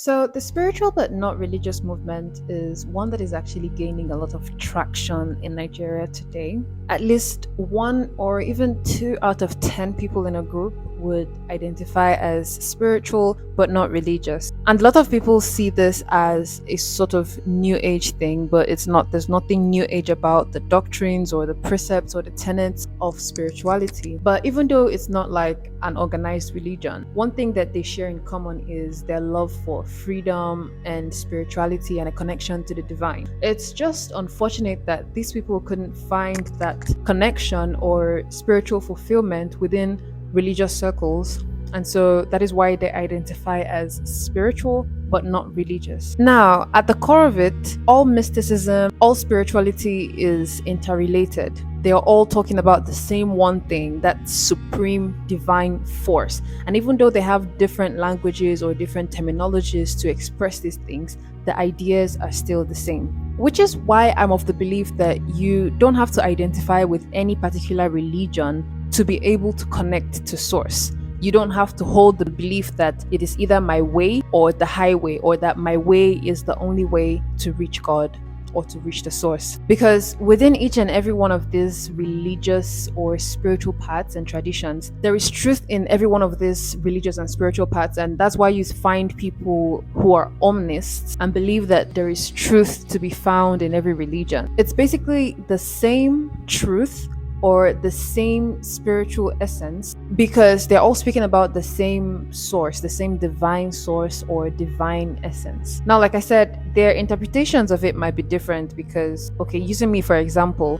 So, the spiritual but not religious movement is one that is actually gaining a lot of traction in Nigeria today. At least one or even two out of 10 people in a group would identify as spiritual but not religious. And a lot of people see this as a sort of new age thing, but it's not. There's nothing new age about the doctrines or the precepts or the tenets of spirituality. But even though it's not like an organized religion, one thing that they share in common is their love for freedom and spirituality and a connection to the divine. It's just unfortunate that these people couldn't find that connection or spiritual fulfillment within religious circles. And so that is why they identify as spiritual but not religious. Now, at the core of it, all mysticism, all spirituality is interrelated. They are all talking about the same one thing, that supreme divine force. And even though they have different languages or different terminologies to express these things, the ideas are still the same. Which is why I'm of the belief that you don't have to identify with any particular religion to be able to connect to source. You don't have to hold the belief that it is either my way or the highway, or that my way is the only way to reach God or to reach the source. Because within each and every one of these religious or spiritual paths and traditions, there is truth in every one of these religious and spiritual paths. And that's why you find people who are omnists and believe that there is truth to be found in every religion. It's basically the same truth or the same spiritual essence, because they're all speaking about the same source, the same divine source or divine essence. Now, like I said, their interpretations of it might be different because, okay, using me for example,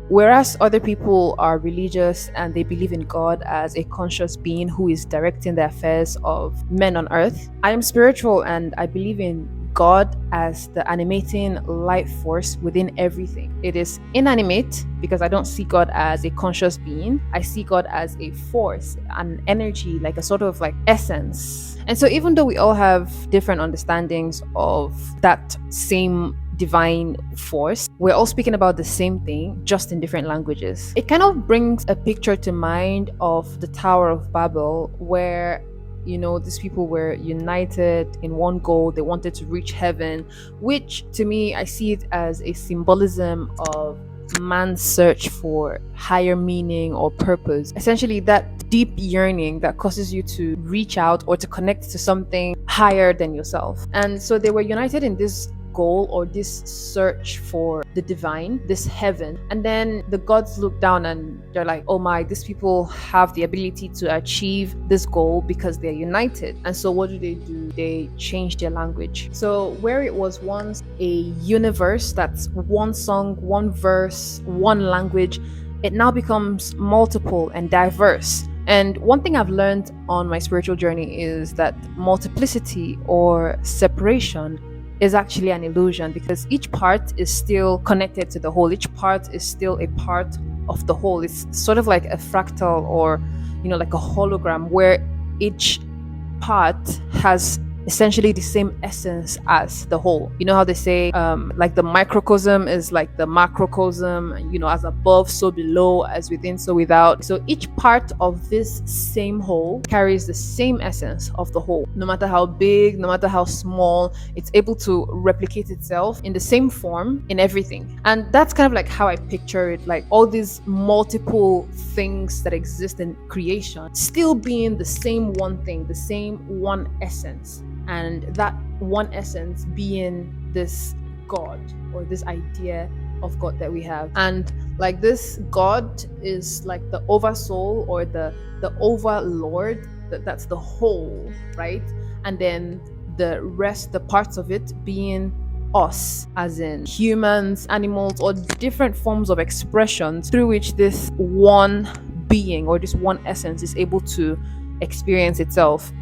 whereas other people are religious and they believe in God as a conscious being who is directing the affairs of men on earth, I am spiritual and I believe in God as the animating life force within everything. It is inanimate because I don't see God as a conscious being. I see God as a force, an energy, like a sort of like essence. And so even though we all have different understandings of that same divine force, we're all speaking about the same thing, just in different languages. It kind of brings a picture to mind of the Tower of Babel, where these people were united in one goal. They wanted to reach heaven, which to me, I see it as a symbolism of man's search for higher meaning or purpose. Essentially, that deep yearning that causes you to reach out or to connect to something higher than yourself. And so they were united in this goal or this search for the divine, this heaven. And then the gods look down and they're like, oh my, these people have the ability to achieve this goal because they're united. And so what do? They change their language. So where it was once a universe that's one song, one verse, one language, it now becomes multiple and diverse. And one thing I've learned on my spiritual journey is that multiplicity or separation is actually an illusion, because each part is still connected to the whole. Each part is still a part of the whole. It's sort of like a fractal, or like a hologram, where each part has essentially the same essence as the whole. You know how they say like the microcosm is like the macrocosm, as above so below, as within so without. So each part of this same whole carries the same essence of the whole. No matter how big, no matter how small, it's able to replicate itself in the same form in everything. And that's kind of like how I picture it, like all these multiple things that exist in creation still being the same one thing, the same one essence. And that one essence being this God, or this idea of God that we have. And like this God is like the oversoul, or the overlord, that's the whole, right? And then the rest, the parts of it being us, as in humans, animals, or different forms of expressions through which this one being or this one essence is able to experience itself.